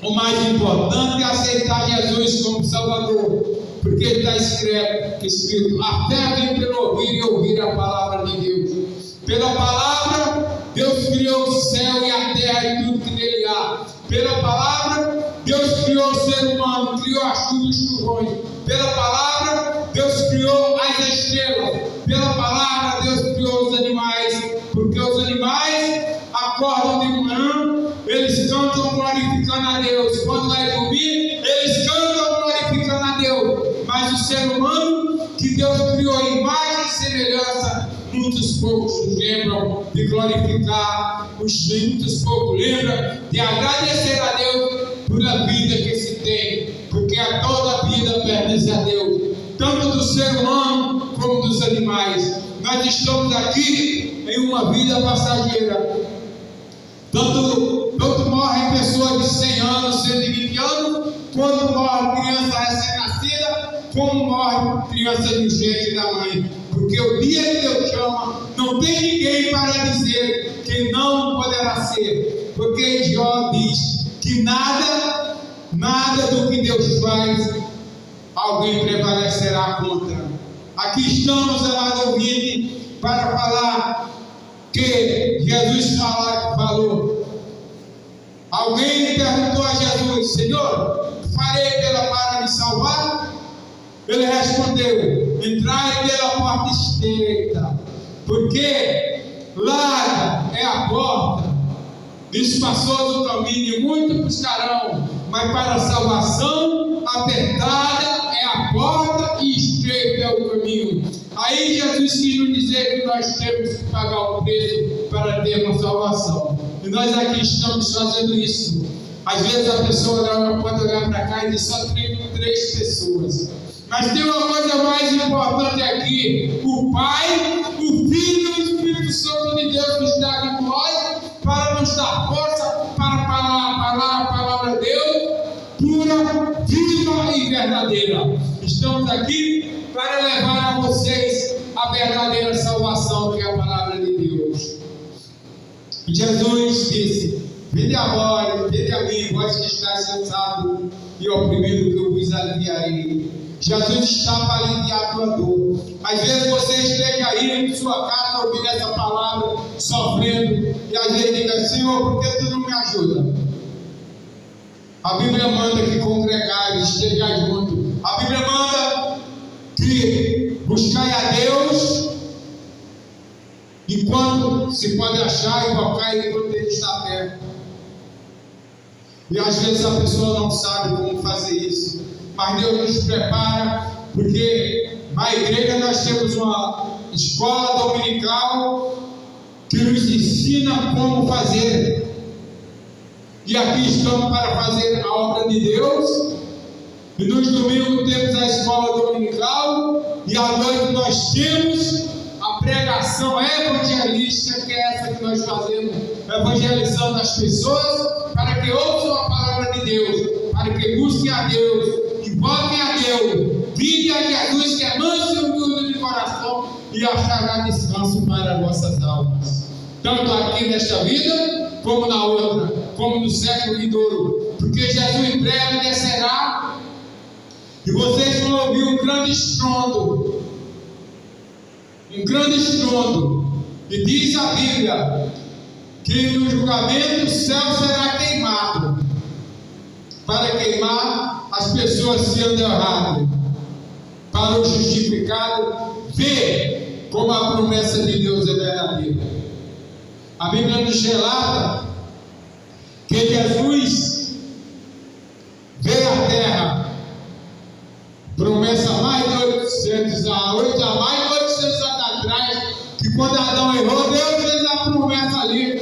o mais importante é aceitar Jesus como Salvador, porque está escrito: a fé vem pelo ouvir e ouvir a palavra de Deus. Pela palavra, Deus criou o céu e a terra e tudo que nele há. Pela palavra, Deus criou o ser humano, criou a chuva e os trovões. Pela palavra, Deus criou as estrelas. Pela palavra, Deus criou os animais, porque os animais acordam de manhã, eles cantam glorificando a Deus. Quando vai dormir, eles cantam glorificando a Deus. Mas o ser humano, que Deus criou em imagem e semelhança, muitos poucos lembram de glorificar, muitos poucos lembram de agradecer a Deus pela vida que se tem, porque a toda a vida pertence a Deus, tanto do ser humano como dos animais. Nós estamos aqui em uma vida passageira. Tanto morrem pessoas de 100 anos, 120 anos, quanto morre criança recém-nascida, como morre criança inocente da mãe. Porque o dia que Deus chama, não tem ninguém para dizer que não poderá ser. Porque Jó diz que nada do que Deus faz, alguém prevalecerá contra. Aqui estamos, amado ouvinte, para falar que Jesus falou: a Alguém perguntou a Jesus: Senhor, farei para me salvar? Ele respondeu: entrai pela porta estreita, porque larga é a porta, espaçoso o caminho, muito buscarão, mas para a salvação apertada é a porta e estreito é o caminho. Aí Jesus quis nos dizer que nós temos que pagar o preço para termos salvação, e nós aqui estamos fazendo isso. Às vezes a pessoa pode olhar para cá e dizer: só tem 3 pessoas. Mas tem uma coisa mais importante aqui: o Pai, o Filho e o Espírito Santo de Deus que está aqui com nós, para nos dar força para falar a palavra de Deus, pura, viva e verdadeira. Estamos aqui para levar a vocês a verdadeira salvação, que é a palavra de Deus. Jesus disse: vinde a vós, vinde a mim, vós que estáis cansados e oprimidos, que eu vos aliviarei. Jesus está para aliviar a tua dor. Às vezes você esteja aí em sua casa ouvindo essa palavra, sofrendo, e às vezes diga: Senhor, por que tu não me ajuda? A Bíblia manda que congregar, esteja junto. A Bíblia manda que buscai a Deus enquanto se pode achar, invocar enquanto Ele está perto. E às vezes a pessoa não sabe como fazer isso, mas Deus nos prepara, porque na igreja nós temos uma escola dominical que nos ensina como fazer. E aqui estamos para fazer a obra de Deus. E nos domingos temos a escola dominical, e à noite nós temos a pregação evangelística, que é essa que nós fazemos, evangelizando as pessoas para que ouçam a palavra de Deus, para que busquem a Deus, invoquem a Deus, vinde a Jesus, que é manso e humilde de coração, e achará descanso para vossas almas, tanto aqui nesta vida, como na outra, como no século vindouro, porque Jesus em breve descerá, e vocês vão ouvir um grande estrondo, e diz a Bíblia que no julgamento o céu será queimado, para queimar as pessoas que andam errado, para o justificado ver como a promessa de Deus é verdadeira. A Bíblia nos relata que Jesus veio à terra, promessa mais de 800 anos atrás, que quando Adão errou, Deus fez a promessa ali,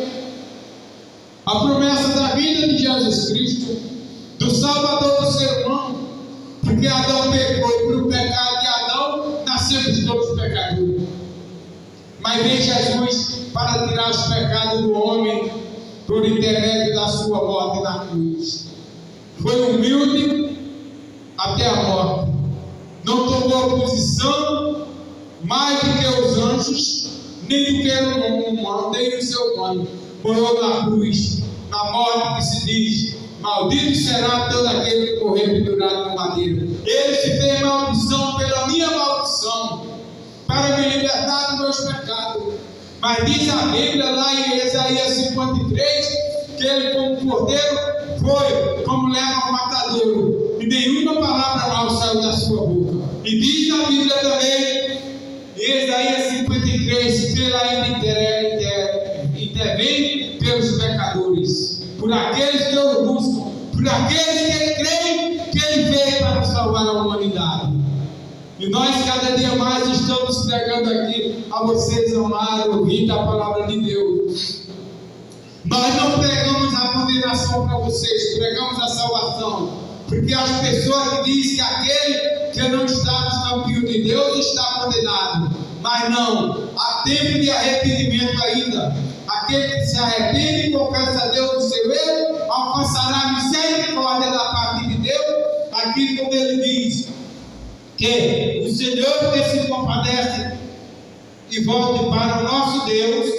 a promessa da vida de Jesus Cristo, do Salvador do ser humano, porque Adão pecou, e por o pecado de Adão nascemos todos pecadores, mas veio Jesus para tirar os pecados do homem por intermédio da sua morte na cruz. Foi humilde até a morte, não tomou posição mais do que os anjos, nem do que o humano, nem o ser humano. Morreu na cruz, na morte que se diz: maldito será todo aquele que morrer pendurado no madeiro. Ele se fez maldição pela minha maldição, para me libertar dos meus pecados. Mas diz a Bíblia lá em Isaías 53, que ele, como cordeiro, foi como leva ao matadouro, e nenhuma palavra mal saiu da sua boca. E diz a Bíblia também, em Isaías 53, que ele ainda intervém pelos pecadores, por aqueles que o buscam, por aqueles que creem que ele veio para salvar a humanidade. E nós cada dia mais estamos pregando aqui a vocês, amados, ouvindo a palavra de Deus. Nós não pregamos a condenação para vocês, pregamos a salvação, porque as pessoas que dizem que aquele que não está nos caminhos de Deus está condenado, mas não, há tempo de arrependimento ainda. Aquele que se arrepende e confessa a Deus do seu erro, alcançará a misericórdia da parte de Deus. Aqui como ele diz, que o Senhor que se compadece e volte para o nosso Deus,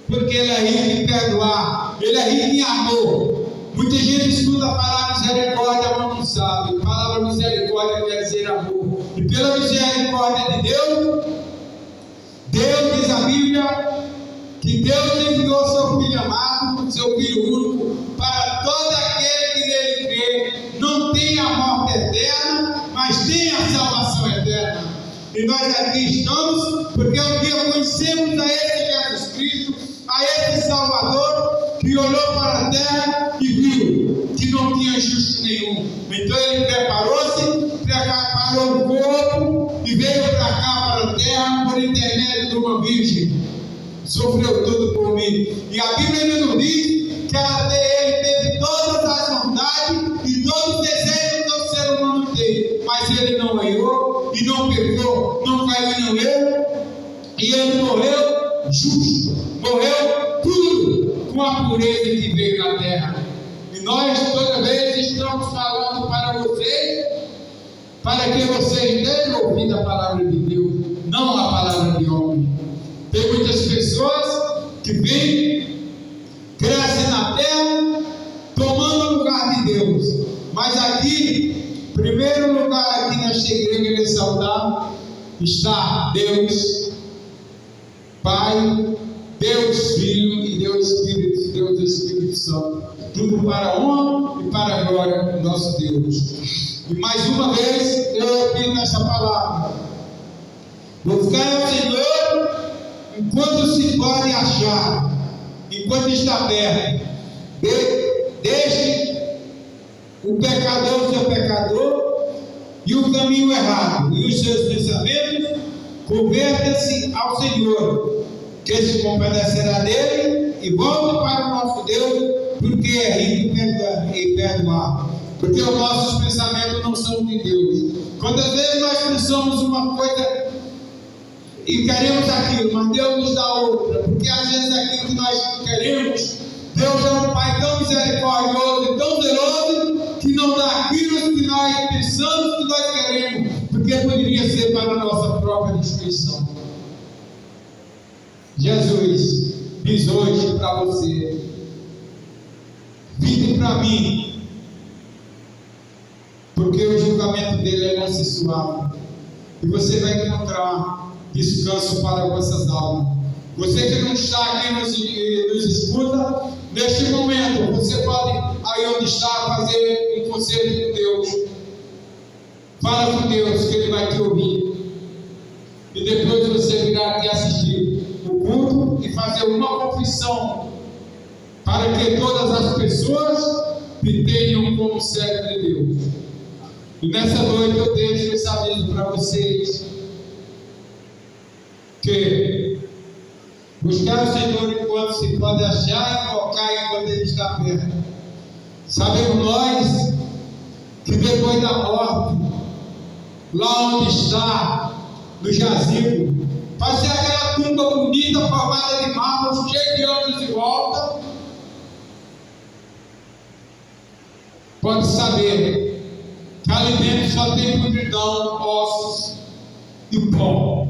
porque Ele é rico em perdoar, Ele é rico em amor. Muita gente estuda a palavra misericórdia, mas não sabe. A palavra misericórdia quer dizer amor. E pela misericórdia de Deus, Deus diz a Bíblia que Deus enviou seu Filho amado, seu Filho único, para todos eterna, mas tem a salvação eterna. E nós aqui estamos porque um dia conhecemos a esse Jesus Cristo, a esse Salvador, que olhou para a terra e viu que não tinha justo nenhum. Então ele preparou-se, preparou o corpo e veio para cá, para a terra, por intermédio de uma virgem. Sofreu tudo por mim. E a Bíblia nos diz que ele teve todas as vontades e todos os desejos que o ser humano tem, mas ele não errou e não pecou, não caiu no erro, e ele morreu justo, morreu puro, com a pureza que veio na terra. E nós toda vez estamos falando para vocês, para que vocês tenham ouvido a palavra de Deus, não a palavra de homem. Tem muitas pessoas que vêm, crescem na terra, tomando o lugar de Deus. Mas aqui, primeiro lugar aqui nesta igreja de saudar, está Deus Pai, Deus Filho e Deus Espírito Santo. Tudo para a honra e para a glória do nosso Deus. E mais uma vez eu repito essa palavra: buscar o Senhor enquanto se pode achar, enquanto está perto. Deixe o pecador ser pecador e o caminho errado, e os seus pensamentos. Converta-se ao Senhor, que se compadecerá dele, e volte para o nosso Deus, porque é rico em perdoar. Porque os nossos pensamentos não são de Deus. Quantas vezes nós pensamos uma coisa e queremos aquilo, mas Deus nos dá outra, porque às vezes aquilo que nós queremos, Deus é um Pai tão misericordioso e tão zeloso, que não dá aquilo que nós pensamos que nós queremos, porque poderia ser para a nossa própria destruição. Jesus diz hoje para você: vinde para mim, porque o julgamento dele é manso e suave, e você vai encontrar descanso para vossas almas. Você que não está aqui nos escuta, neste momento, você pode, aí onde está, fazer um conselho com Deus. Fala com Deus, que Ele vai te ouvir. E depois você virá aqui assistir o culto e fazer uma confissão, para que todas as pessoas me tenham como servo de Deus. E nessa noite eu deixo esse aviso para vocês, que buscar o Senhor enquanto se pode achar, e invocar enquanto Ele está perto. Sabemos nós que depois da morte, lá onde está, no jazigo, vai ser aquela tumba bonita, formada de mármore, cheia de anos de volta. Pode saber que ali dentro só tem podridão, ossos e pó.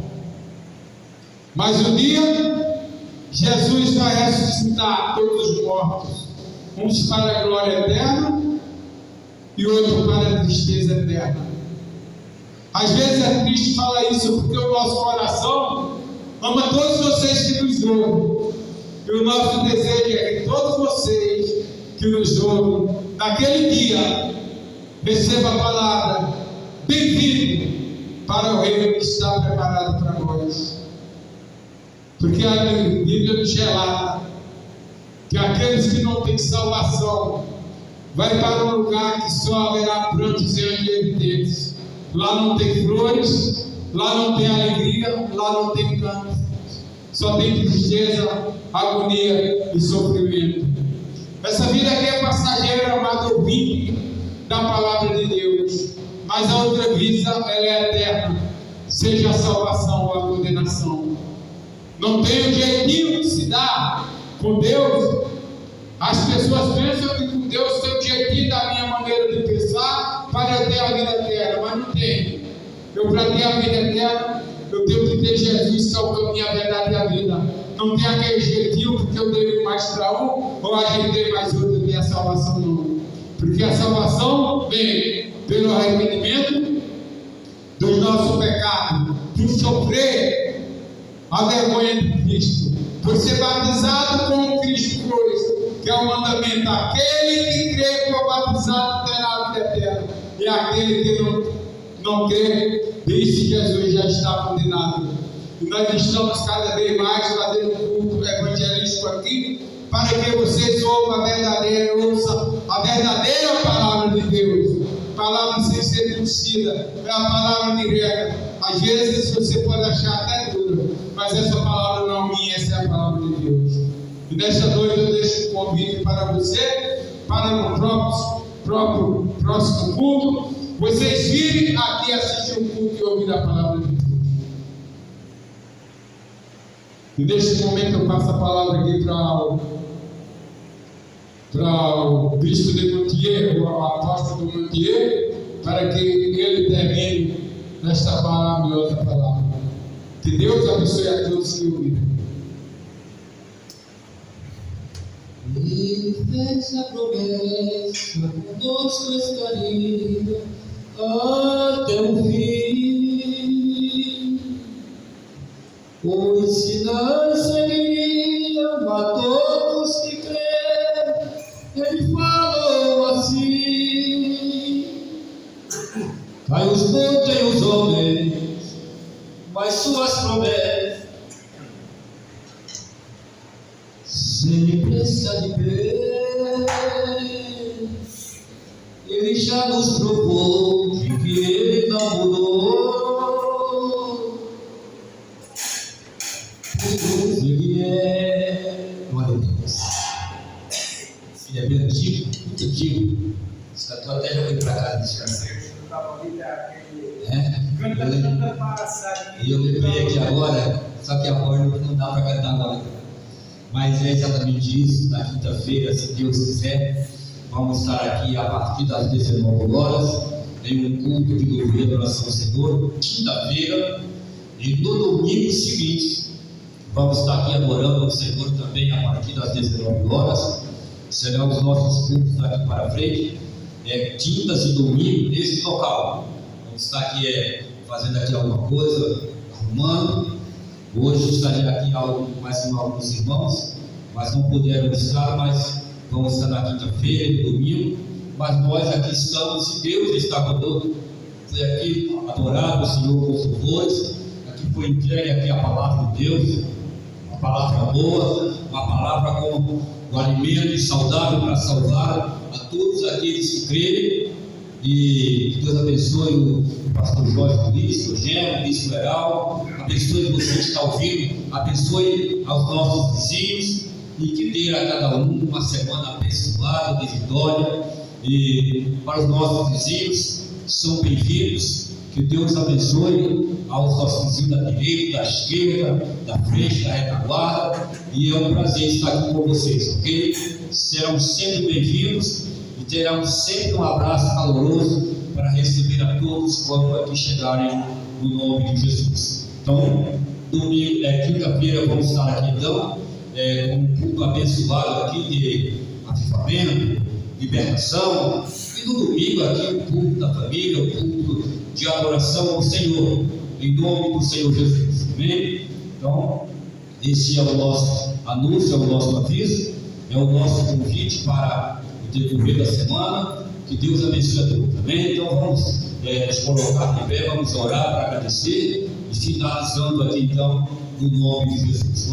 Mas um dia, Jesus vai ressuscitar todos os mortos, uns para a glória eterna e outros para a tristeza eterna. Às vezes é triste falar isso, porque o nosso coração ama todos vocês que nos ouvem, e o nosso desejo é que todos vocês que nos ouvem, naquele dia, recebam a palavra: bem-vindo para o reino que está preparado para nós. Porque a Bíblia nos relata que aqueles que não têm salvação vai para um lugar que só haverá prantos e ranger de dentes. Lá não tem flores, lá não tem alegria, lá não tem canto. Só tem tristeza, agonia e sofrimento. Essa vida aqui é passageira, amado ouvinte da palavra de Deus. Mas a outra vida, ela é eterna. Seja a salvação ou a condenação. Não tem um jeitinho de se dar com Deus. As pessoas pensam que com Deus tem um jeitinho da minha maneira de pensar para eu ter a vida eterna, mas não tem. Eu, para ter a vida eterna, eu tenho que ter Jesus, que é o caminho, a verdade e a vida. Não tem aquele jeitinho porque eu dei mais para um ou ajeitei mais outro, tem a salvação não. Porque a salvação vem pelo arrependimento do nosso pecado, por sofrer a vergonha de Cristo, por ser batizado como Cristo foi, que é o mandamento: aquele que crê e for batizado terá a vida eterna. E e aquele que não crê, diz que Jesus já está condenado. E nós estamos cada vez mais fazendo culto evangelístico aqui, para que vocês ouçam a verdadeira palavra de Deus, palavra sem ser torcida, é a palavra direta. Às vezes você pode achar até dura, mas essa palavra não é minha, essa é a palavra de Deus. E nesta noite eu deixo um convite para você, para no próximo culto, vocês virem aqui assistir um culto e ouvir a palavra de Deus. E neste momento eu passo a palavra aqui para o bispo de Montier, o apóstolo de Montier, para que ele termine esta maravilhosa palavra. Que Deus abençoe a todos que ouviram. Ele fez a promessa, conosco estaria até o fim. Os sinais seguiriam a todos que creem. Ele falou assim: cai os montes e os homens, mas suas promessas sempre está de pé. Ele já nos provou de que ele não mudou. Jesus ele é, glória a Deus. Ele é bem antigo, muito antigo. Esse cantor até já foi para casa descansar. E eu lembrei aqui agora, só que a voz não dá para cantar agora. Mas é exatamente isso. Na quinta-feira, se Deus quiser, vamos estar aqui a partir das 19 horas em um culto de louvor e adoração ao Senhor. Quinta-feira, e no domingo seguinte vamos estar aqui adorando ao Senhor também a partir das 19 horas. Serão os nossos cultos daqui para frente, quintas e domingo nesse local. Vamos estar aqui fazendo aqui alguma coisa, arrumando. Hoje estaria aqui mais com alguns irmãos, mas não puderam estar, mas vamos estar na quinta-feira e no domingo. Mas nós aqui estamos e Deus está conosco. Foi aqui adorado o Senhor com os louvores. Aqui foi entregue aqui a palavra de Deus, uma palavra boa, uma palavra como o alimento saudável para salvar a todos aqueles que creem. E que Deus abençoe o pastor Jorge Luiz, o Gênero, o bispo Leral, abençoe você que está ouvindo, abençoe aos nossos vizinhos e que dê a cada um uma semana abençoada de vitória. E para os nossos vizinhos, são bem-vindos. Que Deus abençoe aos nossos vizinhos da direita, da esquerda, da frente, da retaguarda. E é um prazer estar aqui com vocês, ok? Serão sempre bem-vindos e terão sempre um abraço caloroso para receber a todos quando aqui chegarem no nome de Jesus. Então, domingo, quinta-feira vamos estar aqui então, com um culto abençoado aqui de avivamento, libertação, e no domingo aqui o culto da família, o culto de adoração ao Senhor, em nome do Senhor Jesus. Amém? Então, esse é o nosso anúncio, é o nosso aviso, é o nosso convite para o decorrer da semana. Que Deus abençoe a todos. Amém? Então vamos nos colocar de pé, vamos orar para agradecer e finalizando aqui então no nome de Jesus.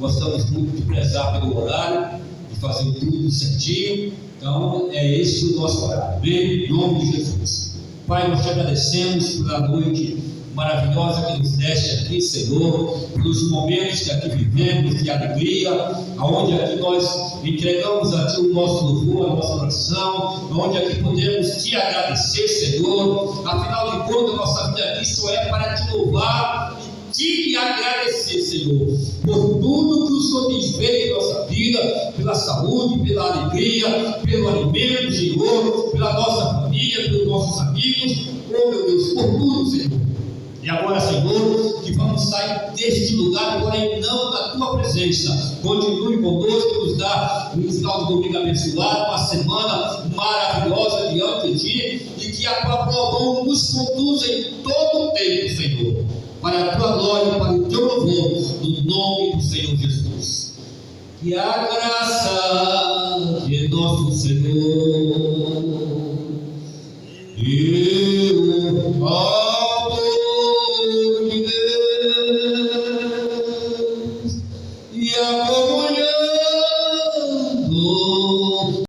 Gostamos muito de prezar pelo horário, de fazer tudo certinho. Então é esse o nosso horário. Amém? Em nome de Jesus. Pai, nós te agradecemos pela noite maravilhosa que nos deste aqui, Senhor, pelos momentos que aqui vivemos de alegria, aonde aqui nós entregamos aqui o nosso louvor, a nossa oração, aonde aqui podemos te agradecer, Senhor. Afinal de contas, nossa vida aqui só é para te louvar e te agradecer, Senhor, por tudo que o Senhor tem feito em nossa vida, pela saúde, pela alegria, pelo alimento, Senhor, pela nossa família, pelos nossos amigos, oh meu Deus, por tudo, Senhor. E agora, Senhor, que vamos sair deste lugar, porém não da tua presença. Continue conosco, nos dá um final de domingo abençoado, uma semana maravilhosa diante de ti, e que a tua mão nos conduza em todo o tempo, Senhor, para a tua glória, para o teu louvor, no nome do Senhor Jesus. Que a graça de nosso Senhor Eu, ó